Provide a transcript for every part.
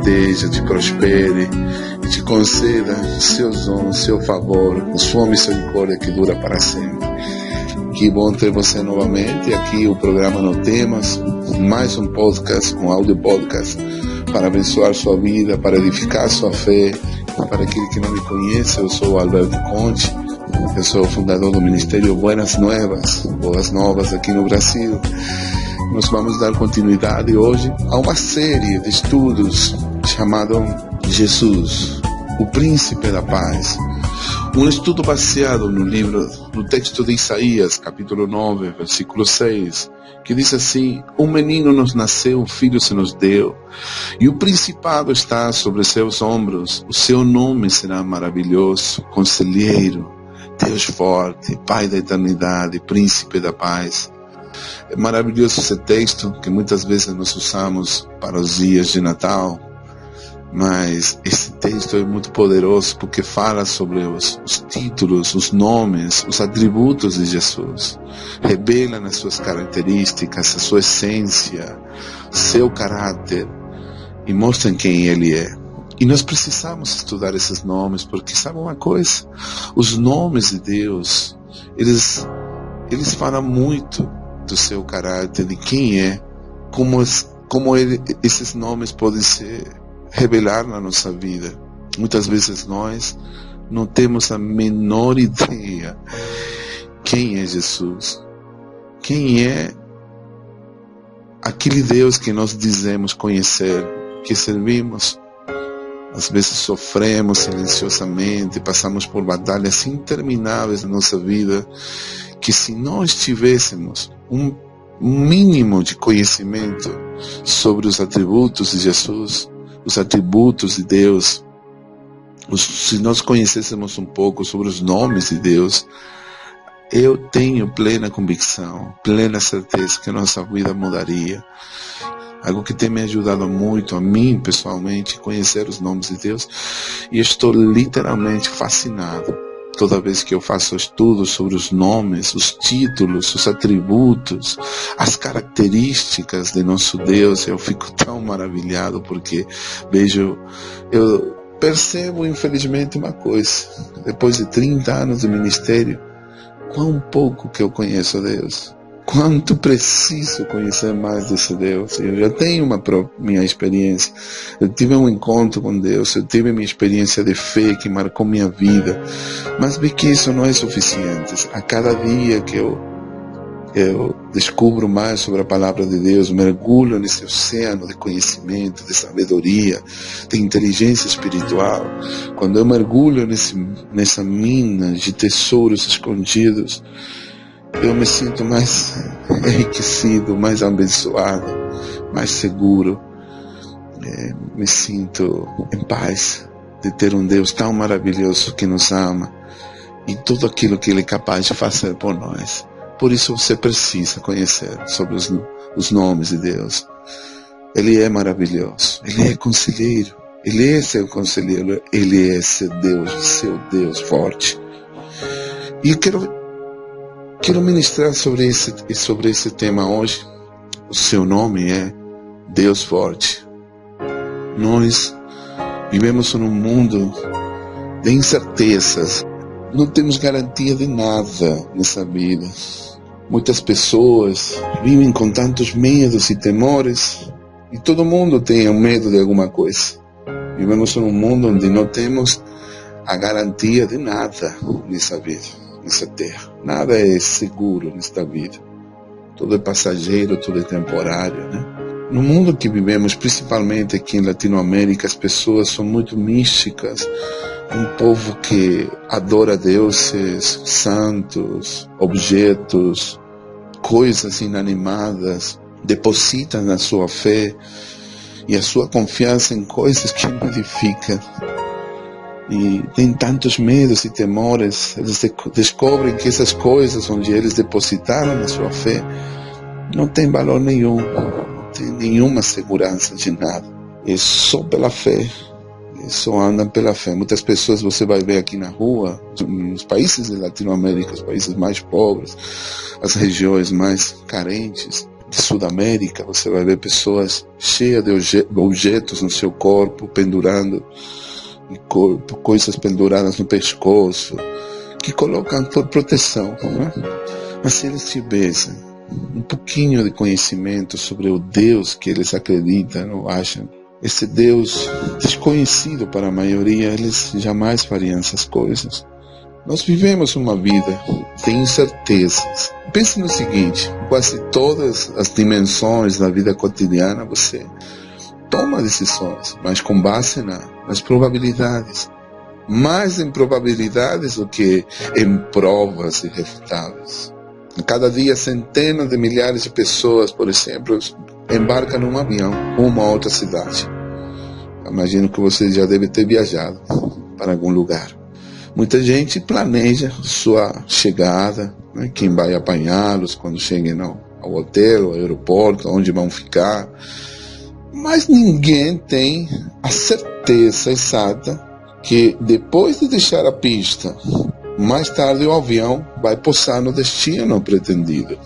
proteja, te prospere e te conceda seus dons, seu favor, com sua misericórdia que dura para sempre. Que bom ter você novamente aqui, o programa No Temas, mais um podcast, um áudio podcast para abençoar sua vida, para edificar sua fé. Para aquele que não me conhece, eu sou o Alberto Conte, eu sou o fundador do Ministério Boas Novas aqui no Brasil. Nós vamos dar continuidade hoje a uma série de estudos chamado Jesus, o Príncipe da Paz. Um estudo baseado no texto de Isaías, capítulo 9, versículo 6, que diz assim: um menino nos nasceu, um filho se nos deu, e o principado está sobre seus ombros. O seu nome será maravilhoso, Conselheiro, Deus forte, Pai da eternidade, Príncipe da Paz. É maravilhoso esse texto que muitas vezes nós usamos para os dias de Natal, mas esse texto é muito poderoso porque fala sobre os títulos, os nomes, os atributos de Jesus. Revela as suas características, a sua essência, seu caráter e mostra quem Ele é. E nós precisamos estudar esses nomes porque, sabe uma coisa? Os nomes de Deus, eles falam muito do seu caráter, de quem é, como esses nomes podem ser revelar na nossa vida. Muitas vezes nós não temos a menor ideia quem é Jesus, quem é aquele Deus que nós dizemos conhecer, que servimos. Às vezes sofremos silenciosamente, passamos por batalhas intermináveis na nossa vida, que se nós tivéssemos um mínimo de conhecimento sobre os atributos de Jesus, os atributos de Deus, se nós conhecêssemos um pouco sobre os nomes de Deus, eu tenho plena convicção, plena certeza que nossa vida mudaria. Algo que tem me ajudado muito a mim pessoalmente, conhecer os nomes de Deus, e estou literalmente fascinado toda vez que eu faço estudos sobre os nomes, os títulos, os atributos, as características de nosso Deus. Eu fico tão maravilhado porque eu percebo infelizmente uma coisa: depois de 30 anos de ministério, quão pouco que eu conheço Deus. Quanto preciso conhecer mais desse Deus. Eu já tenho minha experiência. Eu tive um encontro com Deus. Eu tive minha experiência de fé que marcou minha vida. Mas vi que isso não é suficiente. A cada dia que eu descubro mais sobre a palavra de Deus, mergulho nesse oceano de conhecimento, de sabedoria, de inteligência espiritual. Quando eu mergulho nessa mina de tesouros escondidos, eu me sinto mais enriquecido, mais abençoado, mais seguro. Me sinto em paz de ter um Deus tão maravilhoso que nos ama e tudo aquilo que Ele é capaz de fazer por nós. Por isso você precisa conhecer sobre os nomes de Deus. Ele é maravilhoso, Ele é conselheiro, Ele é seu conselheiro, Ele é seu Deus forte. E eu quero ministrar sobre esse tema hoje. O seu nome é Deus Forte. Nós vivemos num mundo de incertezas. Não temos garantia de nada nessa vida. Muitas pessoas vivem com tantos medos e temores. E todo mundo tem um medo de alguma coisa. Vivemos num mundo onde não temos a garantia de nada nessa vida. Nessa terra, nada é seguro nesta vida. Tudo é passageiro, tudo é temporário, né? No mundo que vivemos, principalmente aqui em Latinoamérica, as pessoas são muito místicas. Um povo que adora deuses, santos, objetos, coisas inanimadas, deposita na sua fé e a sua confiança em coisas que não edificam. E tem tantos medos e temores. Eles descobrem que essas coisas onde eles depositaram a sua fé não tem valor nenhum, não tem nenhuma segurança de nada. É só pela fé, só andam pela fé. Muitas pessoas você vai ver aqui na rua, nos países de Latinoamérica, os países mais pobres, as regiões mais carentes, de Sudamérica, você vai ver pessoas cheias de objetos no seu corpo, pendurando, coisas penduradas no pescoço, que colocam por proteção, né? Mas se eles tivessem um pouquinho de conhecimento sobre o Deus que eles acreditam ou acham, esse Deus desconhecido para a maioria, eles jamais fariam essas coisas. Nós vivemos uma vida de incertezas. Pense no seguinte, quase todas as dimensões da vida cotidiana você toma decisões, mas com base nas probabilidades. Mais em probabilidades do que em provas irrefutáveis. Cada dia centenas de milhares de pessoas, por exemplo, embarcam num avião rumo a outra cidade. Imagino que você já deve ter viajado para algum lugar. Muita gente planeja sua chegada, né? Quem vai apanhá-los quando cheguem ao hotel, ao aeroporto, onde vão ficar. Mas ninguém tem a certeza exata que depois de deixar a pista, mais tarde o avião vai pousar no destino pretendido,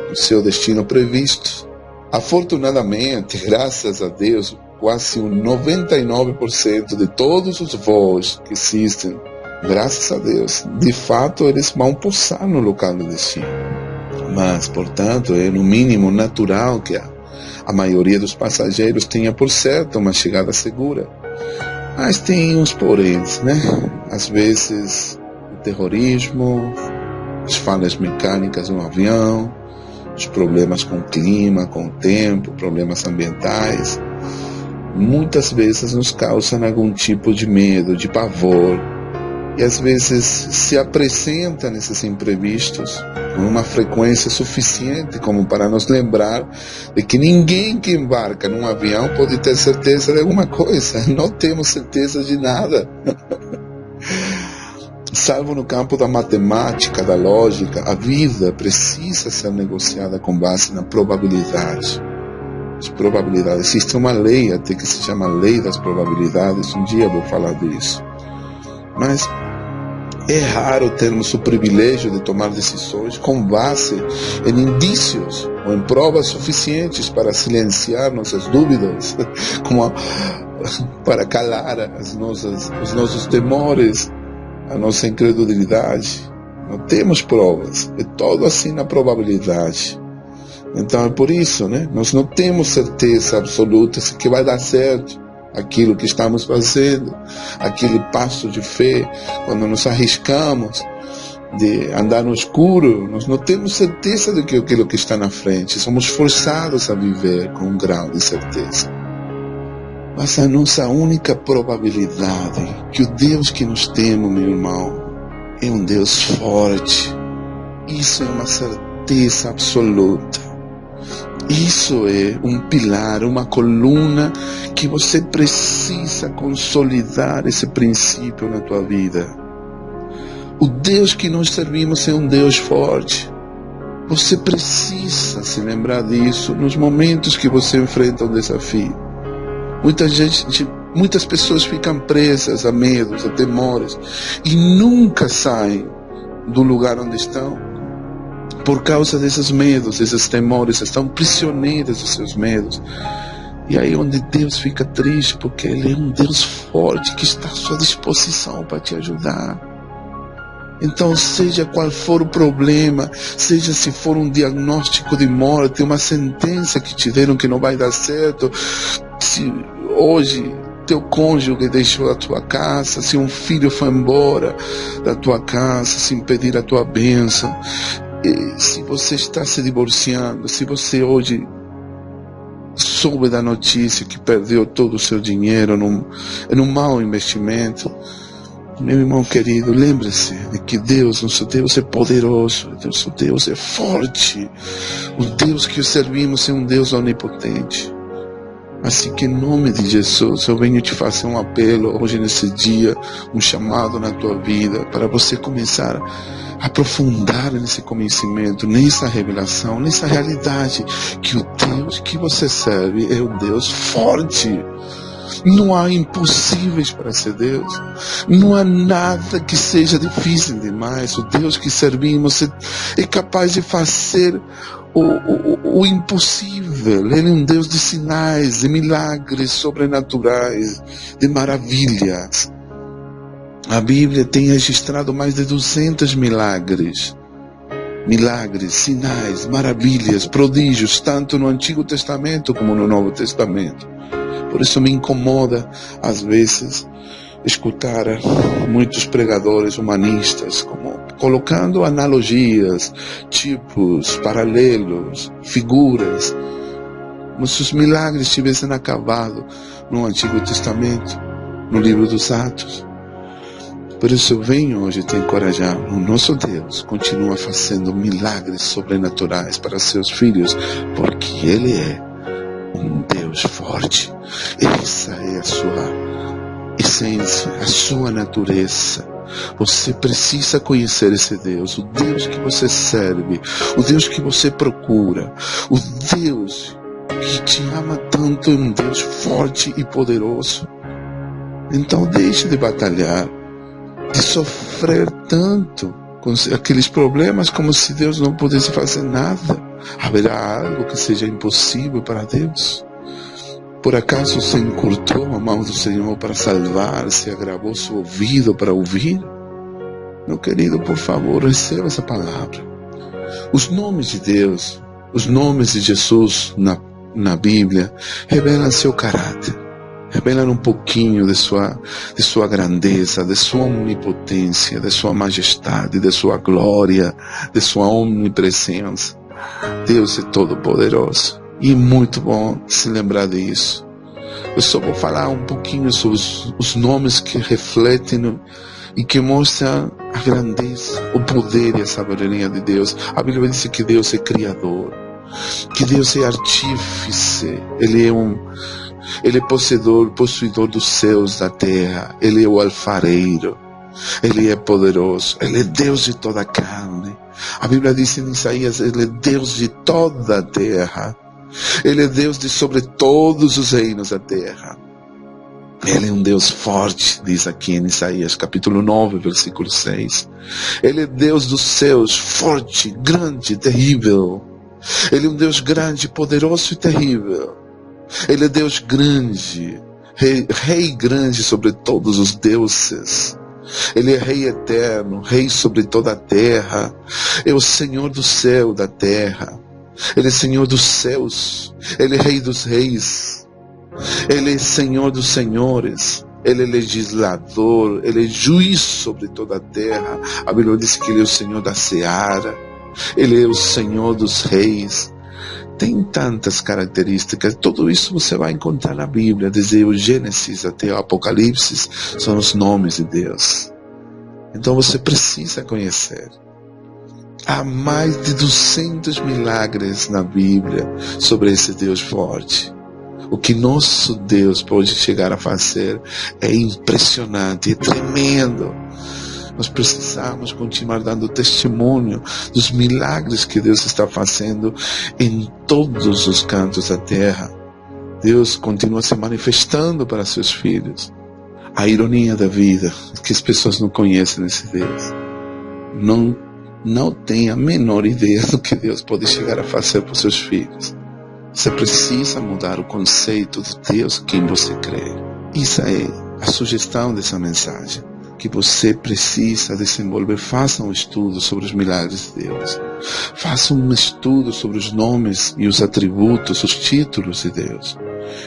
no seu destino previsto. Afortunadamente, graças a Deus, quase 99% de todos os voos que existem, graças a Deus, de fato eles vão pousar no local do destino. Mas, portanto, é no mínimo natural que a maioria dos passageiros tenha por certo uma chegada segura. Mas tem uns poréns, né? Às vezes o terrorismo, as falhas mecânicas no avião, os problemas com o clima, com o tempo, problemas ambientais, muitas vezes nos causam algum tipo de medo, de pavor, e às vezes se apresentam esses imprevistos com uma frequência suficiente como para nos lembrar de que ninguém que embarca num avião pode ter certeza de alguma coisa. Não temos certeza de nada. Salvo no campo da matemática, da lógica, a vida precisa ser negociada com base na probabilidade. As probabilidades. Existe uma lei até que se chama Lei das Probabilidades. Um dia eu vou falar disso. Mas é raro termos o privilégio de tomar decisões com base em indícios ou em provas suficientes para silenciar nossas dúvidas, como para calar os nossos temores, a nossa incredulidade. Não temos provas, é todo assim na probabilidade. Então é por isso, né? Nós não temos certeza absoluta se que vai dar certo aquilo que estamos fazendo, aquele passo de fé, quando nos arriscamos de andar no escuro, nós não temos certeza de que aquilo que está na frente, somos forçados a viver com um grau de certeza. Mas a nossa única probabilidade, que o Deus que nós temos, meu irmão, é um Deus forte. Isso é uma certeza absoluta. Isso é um pilar, uma coluna que você precisa consolidar esse princípio na tua vida. O Deus que nós servimos é um Deus forte. Você precisa se lembrar disso nos momentos que você enfrenta um desafio. Muitas pessoas ficam presas a medos, a temores e nunca saem do lugar onde estão. Por causa desses medos, desses temores, estão prisioneiros dos seus medos. E aí onde Deus fica triste, porque Ele é um Deus forte que está à sua disposição para te ajudar. Então, seja qual for o problema, seja se for um diagnóstico de morte, uma sentença que te deram que não vai dar certo, se hoje teu cônjuge deixou a tua casa, se um filho foi embora da tua casa sem pedir a tua bênção, se você está se divorciando, se você hoje soube da notícia que perdeu todo o seu dinheiro num mau investimento, meu irmão querido, lembre-se de que Deus, nosso Deus é poderoso, nosso Deus é forte, o Deus que servimos é um Deus onipotente. Assim que em nome de Jesus eu venho te fazer um apelo hoje nesse dia, um chamado na tua vida, para você começar a aprofundar nesse conhecimento, nessa revelação, nessa realidade, que o Deus que você serve é um Deus forte. Não há impossíveis para esse Deus. Não há nada que seja difícil demais. O Deus que servimos é capaz de fazer o impossível. Ele é um Deus de sinais, de milagres sobrenaturais, de maravilhas. A Bíblia tem registrado mais de 200 milagres. Milagres, sinais, maravilhas, prodígios, tanto no Antigo Testamento como no Novo Testamento. Por isso me incomoda, às vezes, escutar muitos pregadores humanistas colocando analogias, tipos, paralelos, figuras, como se os milagres tivessem acabado no Antigo Testamento, no livro dos Atos. Por isso eu venho hoje te encorajar. O nosso Deus continua fazendo milagres sobrenaturais para seus filhos, porque Ele é um Deus forte. Essa é a sua essência, a sua natureza. Você precisa conhecer esse Deus, o Deus que você serve, o Deus que você procura, o Deus que te ama tanto, é um Deus forte e poderoso. Então deixe de batalhar, de sofrer tanto com aqueles problemas, como se Deus não pudesse fazer nada. Haverá algo que seja impossível para Deus? Por acaso você encurtou a mão do Senhor para salvar, se agravou seu ouvido para ouvir? Meu querido, por favor, receba essa palavra. Os nomes de Deus, os nomes de Jesus na Bíblia, revelam seu caráter, revelam um pouquinho de sua grandeza, de sua onipotência, de sua majestade, de sua glória, de sua omnipresença. Deus é todo-poderoso. E é muito bom se lembrar disso. Eu só vou falar um pouquinho sobre os nomes que refletem e que mostram a grandeza, o poder e a sabedoria de Deus. A Bíblia diz que Deus é criador, que Deus é artífice, Ele é possuidor dos céus, da terra. Ele é o alfareiro, Ele é poderoso, Ele é Deus de toda a carne. A Bíblia diz em Isaías, Ele é Deus de toda a terra. Ele é Deus de sobre todos os reinos da terra. Ele é um Deus forte, diz aqui em Isaías capítulo 9, versículo 6. Ele é Deus dos céus, forte, grande, terrível. Ele é um Deus grande, poderoso e terrível. Ele é Deus grande, rei grande sobre todos os deuses. Ele é Rei eterno, Rei sobre toda a terra. É o Senhor do céu, da terra. Ele é Senhor dos céus. Ele é Rei dos reis. Ele é Senhor dos senhores. Ele é legislador. Ele é juiz sobre toda a terra. A Bíblia diz que Ele é o Senhor da seara. Ele é o Senhor dos reis. Tem tantas características. Tudo isso você vai encontrar na Bíblia, desde o Gênesis até o Apocalipse. São os nomes de Deus. Então você precisa conhecer. Há mais de 200 milagres na Bíblia sobre esse Deus forte. O que nosso Deus pode chegar a fazer é impressionante, é tremendo. Nós precisamos continuar dando testemunho dos milagres que Deus está fazendo em todos os cantos da terra. Deus continua se manifestando para seus filhos. A ironia da vida é que as pessoas não conhecem esse Deus. Não tem a menor ideia do que Deus pode chegar a fazer por seus filhos. Você precisa mudar o conceito do Deus em quem você crê. Isso é a sugestão dessa mensagem, que você precisa desenvolver. Faça um estudo sobre os milagres de Deus. Faça um estudo sobre os nomes e os atributos, os títulos de Deus.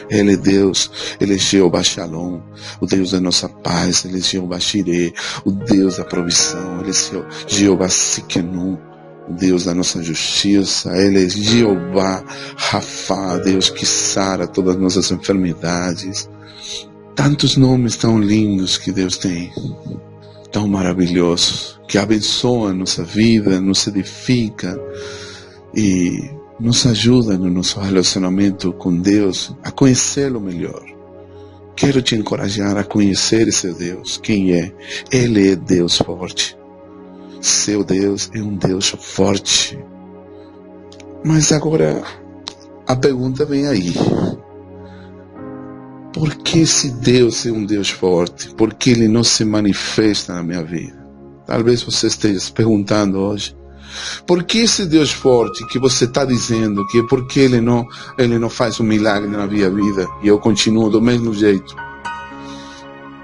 Ele é Deus, Ele é Jeová Shalom, o Deus da nossa paz. Ele é Jeová Shireh, o Deus da provisão. Ele é Jeová Sikenu, o Deus da nossa justiça. Ele é Jeová Rafa, Deus que sara todas as nossas enfermidades. Tantos nomes tão lindos que Deus tem, tão maravilhosos, que abençoam a nossa vida, nos edifica e nos ajuda no nosso relacionamento com Deus a conhecê-lo melhor. Quero te encorajar a conhecer esse Deus. Quem é? Ele é Deus forte. Seu Deus é um Deus forte. Mas agora a pergunta vem aí. por que se Deus é um Deus forte, por que Ele não se manifesta na minha vida? Talvez você esteja se perguntando hoje, por que esse Deus forte que você está dizendo que é porque Ele não faz um milagre na minha vida e eu continuo do mesmo jeito?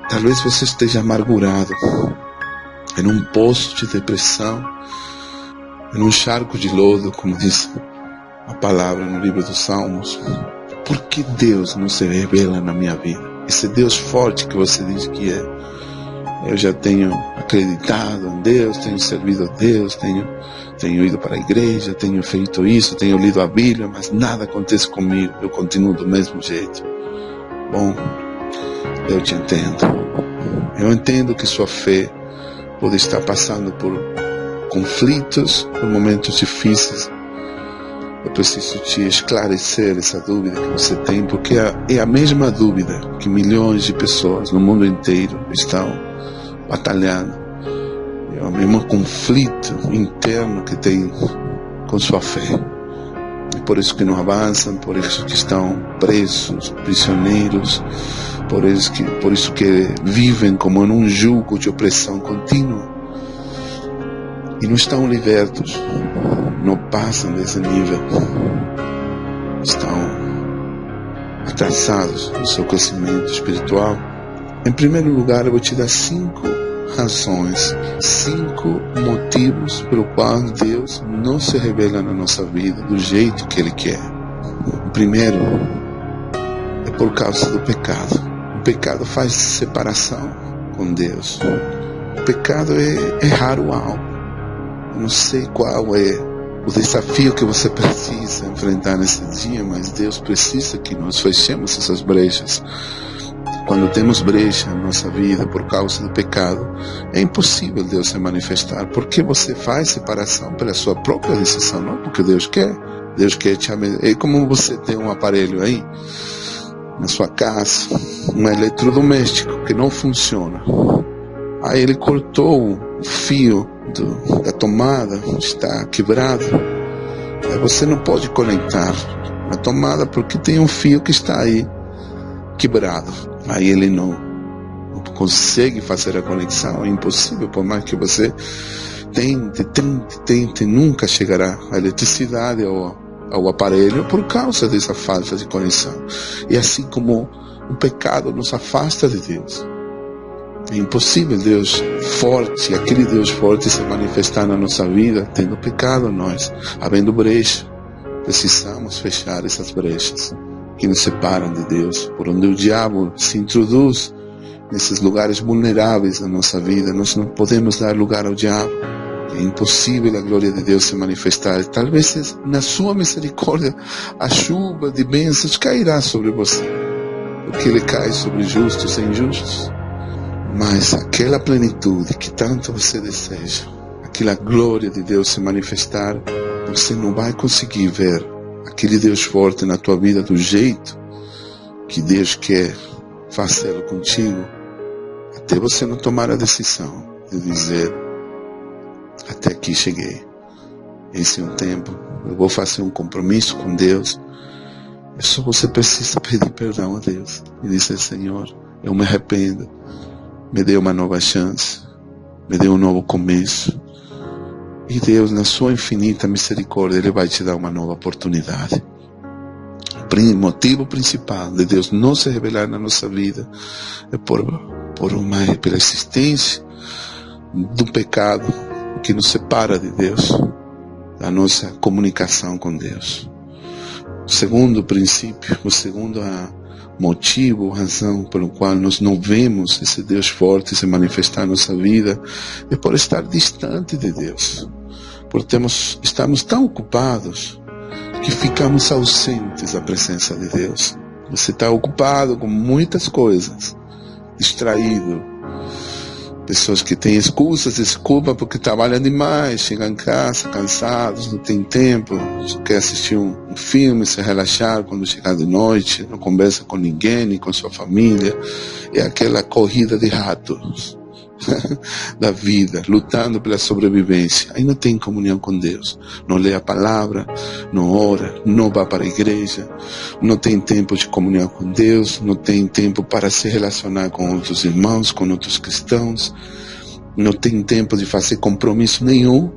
Talvez você esteja amargurado, em um poço de depressão, em um charco de lodo, como diz a palavra no livro dos Salmos. Por que Deus não se revela na minha vida? Esse Deus forte que você diz que é. Eu já tenho acreditado em Deus, tenho servido a Deus, tenho ido para a igreja, tenho feito isso, tenho lido a Bíblia, mas nada acontece comigo, eu continuo do mesmo jeito. Bom, eu te entendo. Eu entendo que sua fé pode estar passando por conflitos, por momentos difíceis. Eu preciso te esclarecer essa dúvida que você tem, porque é a mesma dúvida que milhões de pessoas no mundo inteiro estão batalhando. É o mesmo conflito interno que tem com sua fé. E por isso que não avançam, por isso que estão presos, prisioneiros, por isso que vivem como em um jugo de opressão contínua. E não estão libertos, não passam desse nível. Estão atrasados no seu crescimento espiritual. Em primeiro lugar, eu vou te dar 5 razões, 5 motivos pelo qual Deus não se revela na nossa vida do jeito que Ele quer. O primeiro é por causa do pecado. O pecado faz separação com Deus. O pecado é errar o alvo. Eu não sei qual é o desafio que você precisa enfrentar nesse dia, mas Deus precisa que nós fechemos essas brechas. Quando temos brecha na nossa vida por causa do pecado, é impossível Deus se manifestar, porque você faz separação pela sua própria decisão, não porque Deus quer. Deus quer te abençoar. É como você tem um aparelho aí na sua casa, um eletrodoméstico que não funciona. Aí ele cortou o fio da tomada, está quebrado. Aí você não pode conectar na tomada porque tem um fio que está aí quebrado. Aí ele não consegue fazer a conexão, é impossível, por mais que você tente, nunca chegará a eletricidade ao aparelho por causa dessa falta de conexão. E assim como o pecado nos afasta de Deus, é impossível Deus forte, aquele Deus forte se manifestar na nossa vida tendo pecado nós, havendo brecha. Precisamos fechar essas brechas que nos separam de Deus, por onde o diabo se introduz nesses lugares vulneráveis da nossa vida. Nós não podemos dar lugar ao diabo. É impossível a glória de Deus se manifestar. Talvez na sua misericórdia a chuva de bênçãos cairá sobre você, porque ele cai sobre justos e injustos. Mas aquela plenitude que tanto você deseja, aquela glória de Deus se manifestar, você não vai conseguir ver aquele Deus forte na tua vida do jeito que Deus quer fazê-lo contigo, até você não tomar a decisão de dizer: até aqui cheguei, esse é um tempo, eu vou fazer um compromisso com Deus. É só você precisa pedir perdão a Deus e dizer: Senhor, eu me arrependo, me dê uma nova chance, me dê um novo começo. E Deus, na sua infinita misericórdia, Ele vai te dar uma nova oportunidade. O motivo principal de Deus não se revelar na nossa vida é pela existência do pecado que nos separa de Deus, da nossa comunicação com Deus. O segundo princípio, o segundo motivo, razão pelo qual nós não vemos esse Deus forte se manifestar na nossa vida é por estar distante de Deus. Porque estamos tão ocupados que ficamos ausentes da presença de Deus. Você está ocupado com muitas coisas, distraído. Pessoas que têm excusas, desculpa porque trabalham demais, chegam em casa cansados, não tem tempo, só quer assistir um filme, se relaxar quando chegar de noite, não conversa com ninguém, nem com sua família. É aquela corrida de ratos. da vida, lutando pela sobrevivência, aí não tem comunhão com Deus, não lê a palavra, não ora, não vai para a igreja, não tem tempo de comunhão com Deus, não tem tempo para se relacionar com outros irmãos, com outros cristãos, não tem tempo de fazer compromisso nenhum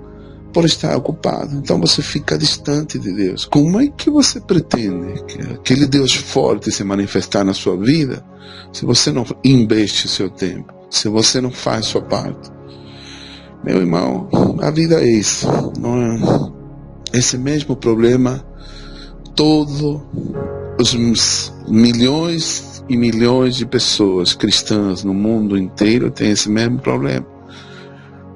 por estar ocupado. Então você fica distante de Deus. Como é que você pretende que aquele Deus forte se manifestar na sua vida se você não investe seu tempo, se você não faz sua parte? Meu irmão, a vida é isso, não é? Esse mesmo problema todos os milhões e milhões de pessoas cristãs no mundo inteiro têm esse mesmo problema.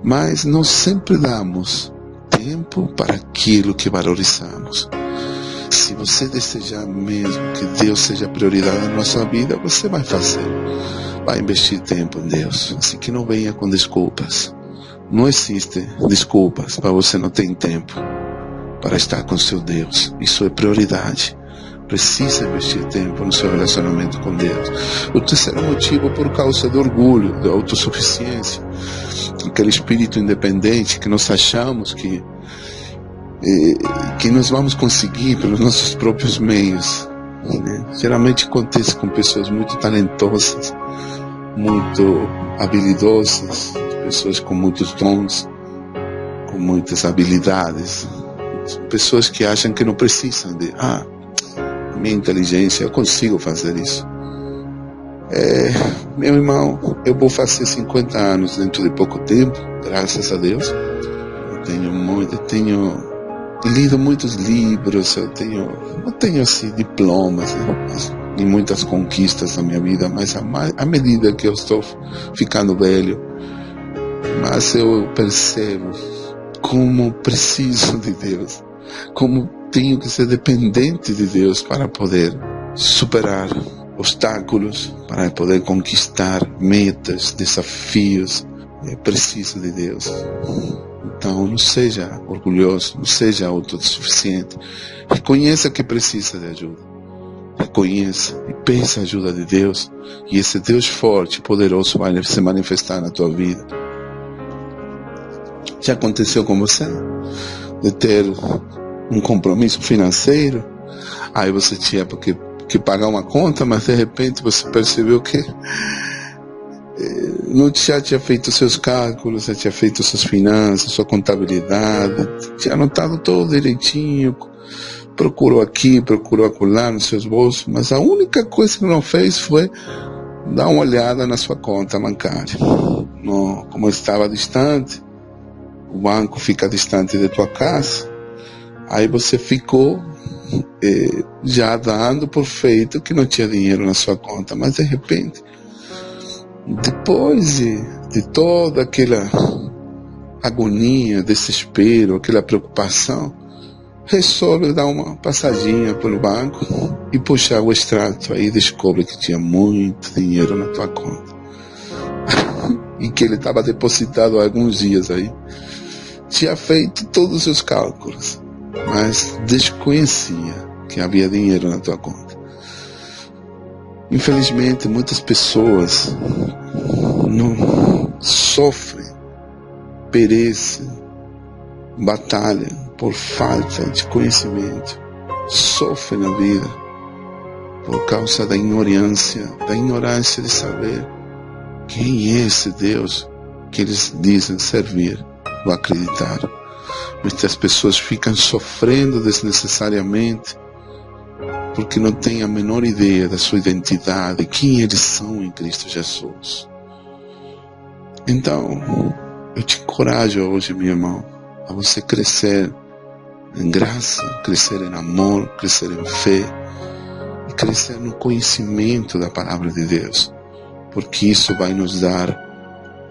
Mas nós sempre damos tempo para aquilo que valorizamos. Se você desejar mesmo que Deus seja prioridade na nossa vida, você vai fazer, vai investir tempo em Deus. Assim que não venha com desculpas. Não existe desculpas para você não ter tempo para estar com seu Deus. Isso é prioridade. Precisa investir tempo no seu relacionamento com Deus. O terceiro motivo, por causa do orgulho, da autossuficiência, aquele espírito independente que nós achamos que nós vamos conseguir pelos nossos próprios meios, né? Geralmente acontece com pessoas muito talentosas, muito habilidosas, pessoas com muitos dons, com muitas habilidades, pessoas que acham que não precisam de minha inteligência, eu consigo fazer isso. Meu irmão, eu vou fazer 50 anos dentro de pouco tempo, graças a Deus. Eu tenho lido muitos livros, eu não tenho assim diplomas, né, e muitas conquistas na minha vida, mas à medida que eu estou ficando velho, mas eu percebo como preciso de Deus, como tenho que ser dependente de Deus para poder superar obstáculos, para poder conquistar metas, desafios. Preciso de Deus. Então não seja orgulhoso, não seja autossuficiente. Reconheça que precisa de ajuda. Reconheça e peça a ajuda de Deus, e esse Deus forte e poderoso vai se manifestar na tua vida. Já aconteceu com você? De ter um compromisso financeiro, aí você tinha que pagar uma conta, mas de repente você percebeu que não já tinha feito seus cálculos, já tinha feito suas finanças, sua contabilidade, tinha anotado tudo direitinho, procurou aqui, procurou acolá nos seus bolsos, mas a única coisa que não fez foi dar uma olhada na sua conta bancária. Como estava distante, o banco fica distante de tua casa, aí você ficou já dando por feito que não tinha dinheiro na sua conta, mas de repente, depois de toda aquela agonia, desespero, aquela preocupação, resolve dar uma passadinha pelo banco e puxar o extrato, aí descobre que tinha muito dinheiro na tua conta e que ele estava depositado há alguns dias aí. Tinha feito todos os seus cálculos, mas desconhecia que havia dinheiro na tua conta. Infelizmente, muitas pessoas não sofrem, perecem, batalham por falta de conhecimento, sofrem na vida por causa da ignorância de saber quem é esse Deus que eles dizem servir ou acreditar. Muitas pessoas ficam sofrendo desnecessariamente porque não têm a menor ideia da sua identidade, quem eles são em Cristo Jesus. Então, eu te encorajo hoje, meu irmão, a você crescer em graça, crescer em amor, crescer em fé e crescer no conhecimento da palavra de Deus, porque isso vai nos dar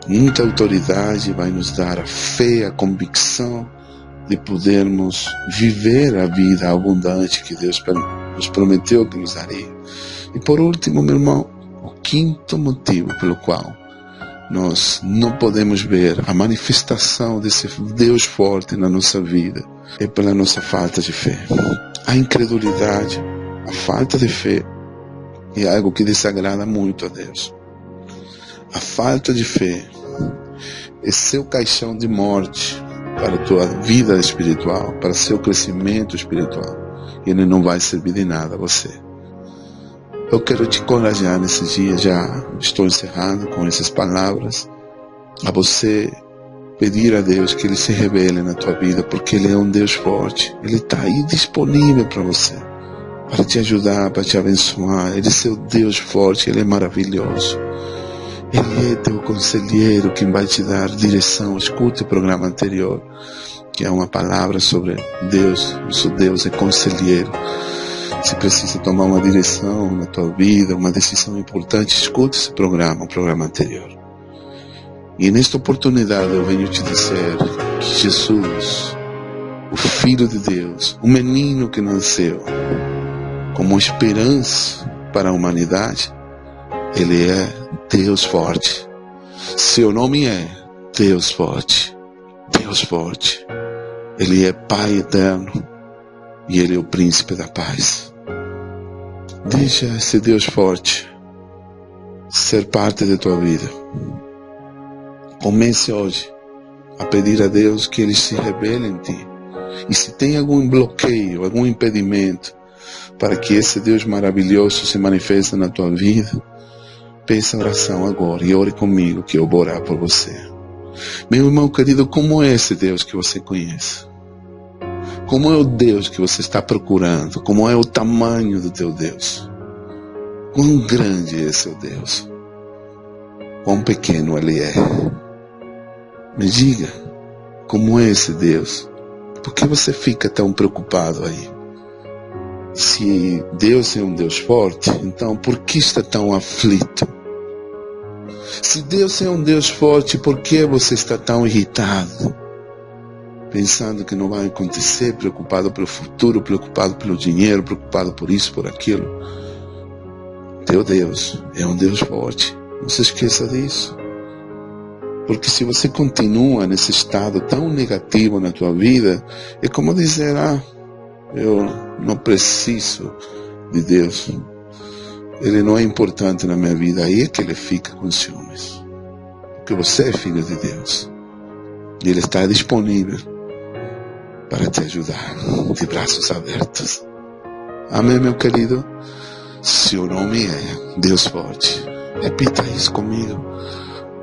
muita autoridade, vai nos dar a fé, a convicção de podermos viver a vida abundante que Deus nos prometeu que nos daria. E por último, meu irmão, o quinto motivo pelo qual nós não podemos ver a manifestação desse Deus forte na nossa vida é pela nossa falta de fé. A incredulidade, a falta de fé é algo que desagrada muito a Deus. A falta de fé é seu caixão de morte para a tua vida espiritual, para seu crescimento espiritual. Ele não vai servir de nada a você. Eu quero te encorajar nesses dias, já estou encerrando com essas palavras, a você pedir a Deus que Ele se revele na tua vida, porque Ele é um Deus forte. Ele está aí disponível para você, para te ajudar, para te abençoar. Ele é seu Deus forte, Ele é maravilhoso. Ele é teu conselheiro, quem vai te dar direção. Escute o programa anterior, que é uma palavra sobre Deus. Nosso Deus é conselheiro. Se precisa tomar uma direção na tua vida, uma decisão importante, escute esse programa, o programa anterior. E nesta oportunidade eu venho te dizer que Jesus, o Filho de Deus, o menino que nasceu como esperança para a humanidade, Ele é Deus forte. Seu nome é Deus forte. Deus forte. Ele é Pai eterno e Ele é o príncipe da paz. Deixa esse Deus forte ser parte da tua vida. Comece hoje a pedir a Deus que Ele se revele em ti. E se tem algum bloqueio, algum impedimento para que esse Deus maravilhoso se manifeste na tua vida, peça oração agora e ore comigo que eu vou orar por você. Meu irmão querido, como é esse Deus que você conhece? Como é o Deus que você está procurando? Como é o tamanho do teu Deus? Quão grande é seu Deus? Quão pequeno Ele é? Me diga, como é esse Deus? Por que você fica tão preocupado aí? Se Deus é um Deus forte, então por que está tão aflito? Se Deus é um Deus forte, por que você está tão irritado? Pensando que não vai acontecer, preocupado pelo futuro, preocupado pelo dinheiro, preocupado por isso, por aquilo. Teu Deus é um Deus forte. Não se esqueça disso. Porque se você continua nesse estado tão negativo na tua vida, é como dizer, eu não preciso de Deus. Ele não é importante na minha vida. Aí é que Ele fica com ciúmes. Porque você é filho de Deus. E Ele está disponível para te ajudar, de braços abertos. Amém, meu querido? Seu nome é Deus forte. Repita isso comigo.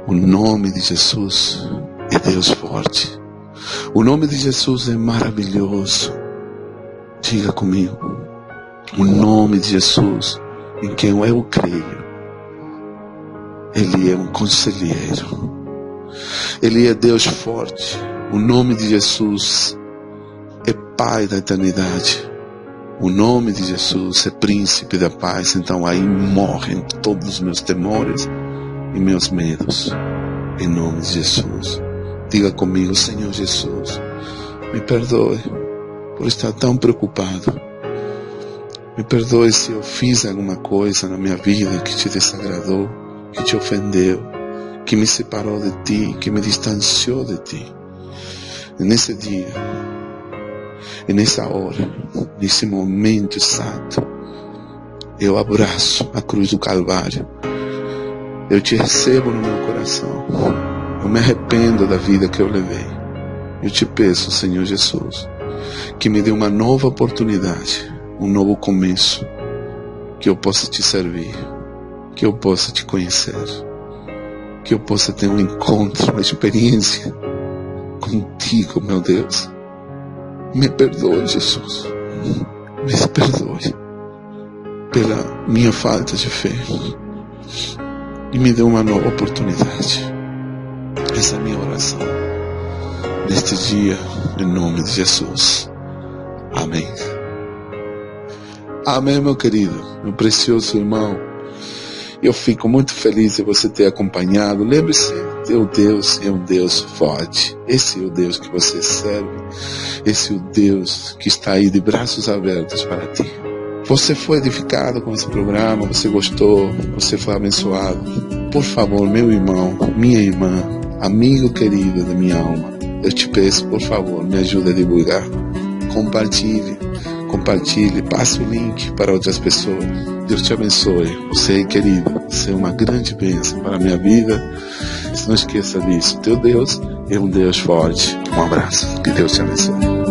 O nome de Jesus é Deus forte. O nome de Jesus é maravilhoso. Diga comigo. O nome de Jesus, em quem eu creio, Ele é um conselheiro. Ele é Deus forte. O nome de Jesus é Pai da eternidade. O nome de Jesus é Príncipe da paz. Então aí morrem todos os meus temores e meus medos. Em nome de Jesus. Diga comigo, Senhor Jesus, me perdoe por estar tão preocupado. Me perdoe se eu fiz alguma coisa na minha vida que te desagradou, que te ofendeu, que me separou de ti, que me distanciou de ti. E nesse dia, e nessa hora, nesse momento exato, eu abraço a cruz do Calvário. Eu te recebo no meu coração. Eu me arrependo da vida que eu levei. Eu te peço, Senhor Jesus, que me dê uma nova oportunidade, um novo começo, que eu possa te servir, que eu possa te conhecer, que eu possa ter um encontro, uma experiência contigo, meu Deus. Me perdoe, Jesus. Me perdoe pela minha falta de fé. E me dê uma nova oportunidade. Essa é a minha oração neste dia, em nome de Jesus. Amém. Amém, meu querido, meu precioso irmão. Eu fico muito feliz de você ter acompanhado. Lembre-se, teu Deus é um Deus forte. Esse é o Deus que você serve. Esse é o Deus que está aí de braços abertos para ti. Você foi edificado com esse programa, você gostou, você foi abençoado. Por favor, meu irmão, minha irmã, amigo querido da minha alma, eu te peço, por favor, me ajude a divulgar. Compartilhe, passe o link para outras pessoas. Deus te abençoe. Você é querido, você é uma grande bênção para a minha vida Mas não esqueça disso, teu Deus é um Deus forte. Um abraço, que Deus te abençoe.